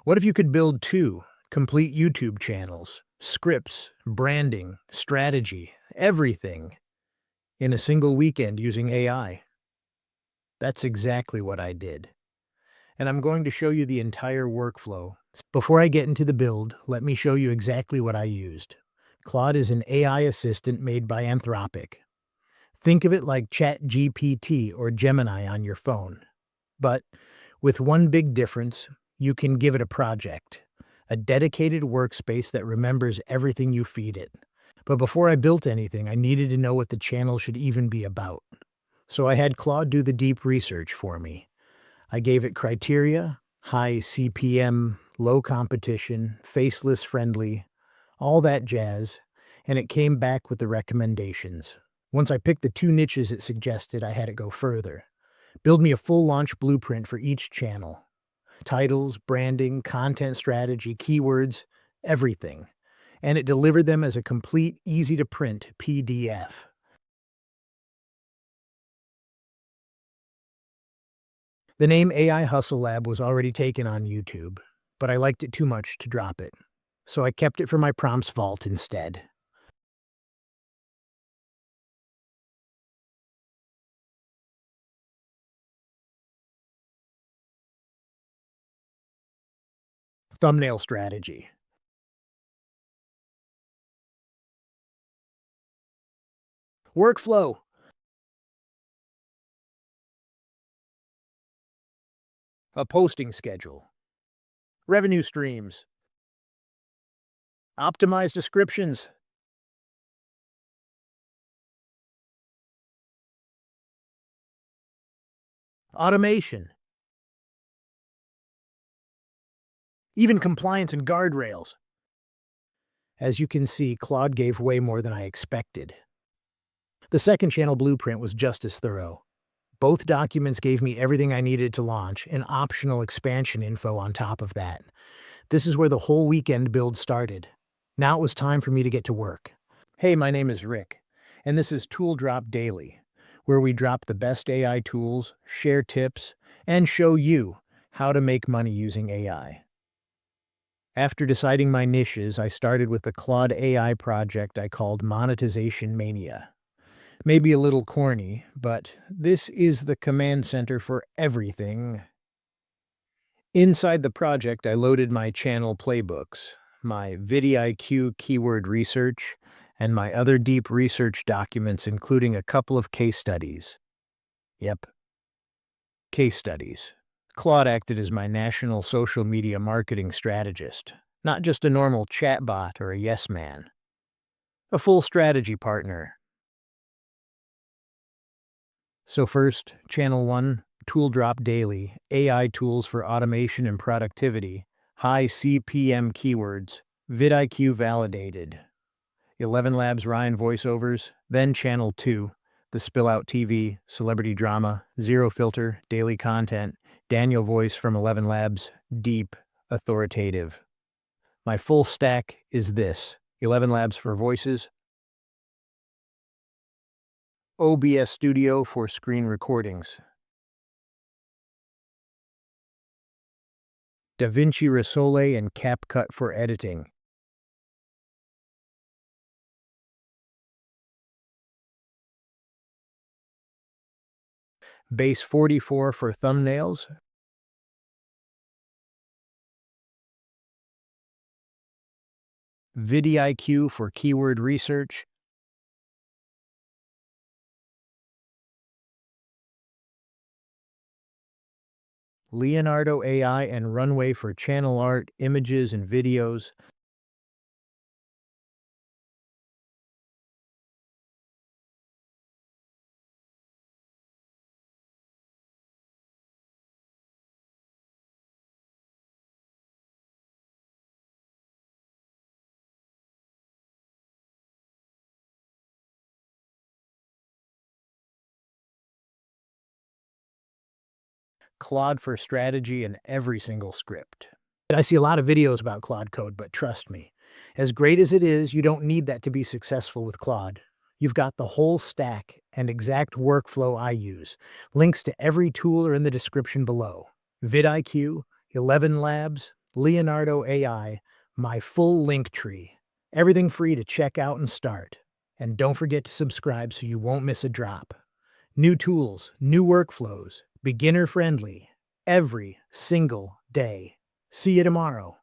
What if you could build two complete YouTube channels, scripts, branding, strategy, everything in a single weekend using AI? That's exactly what I did. And I'm going to show you the entire workflow. Before I get into the build, let me show you exactly what I used. Claude is an AI assistant made by Anthropic. Think of it like ChatGPT or Gemini on your phone. But with one big difference, you can give it a project, a dedicated workspace that remembers everything you feed it. But before I built anything, I needed to know what the channel should even be about. So I had Claude do the deep research for me. I gave it criteria: high CPM, low competition, faceless friendly, all that jazz, and it came back with the recommendations. Once I picked the two niches it suggested, I had it go further. Build me a full launch blueprint for each channel. Titles, branding, content strategy, keywords, everything. And it delivered them as a complete, easy-to-print PDF. The name AI Hustle Lab was already taken on YouTube, but I liked it too much to drop it. So I kept it for my prompts vault instead. Thumbnail strategy. Workflow. A posting schedule. Revenue streams. Optimized descriptions. Automation. Even compliance and guardrails. As you can see, Claude gave way more than I expected. The second channel blueprint was just as thorough. Both documents gave me everything I needed to launch, and optional expansion info on top of that. This is where the whole weekend build started. Now it was time for me to get to work. Hey, my name is Rick, and this is Tool Drop Daily, where we drop the best AI tools, share tips, and show you how to make money using AI. After deciding my niches, I started with the Claude AI project I called Monetization Mania. Maybe a little corny, but this is the command center for everything. Inside the project, I loaded my channel playbooks, my vidIQ keyword research, and my other deep research documents, including a couple of case studies. Yep, case studies. Claude acted as my national social media marketing strategist, not just a normal chatbot or a yes man. A full strategy partner. So first, Channel 1, Tool Drop Daily, AI tools for automation and productivity, high CPM keywords, vidIQ validated. ElevenLabs Ryan voiceovers, then Channel 2, the Spillout TV, celebrity drama, zero filter, daily content, Daniel voice from ElevenLabs, deep, authoritative. My full stack is this: ElevenLabs for voices, OBS Studio for screen recordings, DaVinci Resolve and CapCut for editing, Base 44 for thumbnails, vidIQ for keyword research, Leonardo AI and Runway for channel art, images, and videos, Claude for strategy, and every single script. I see a lot of videos about Claude code, but trust me, as great as it is, you don't need that to be successful with Claude. You've got the whole stack and exact workflow I use. Links to every tool are in the description below. vidIQ, ElevenLabs, Leonardo AI, my full link tree. Everything free to check out and start. And don't forget to subscribe so you won't miss a drop. New tools, new workflows, beginner friendly, every single day. See you tomorrow.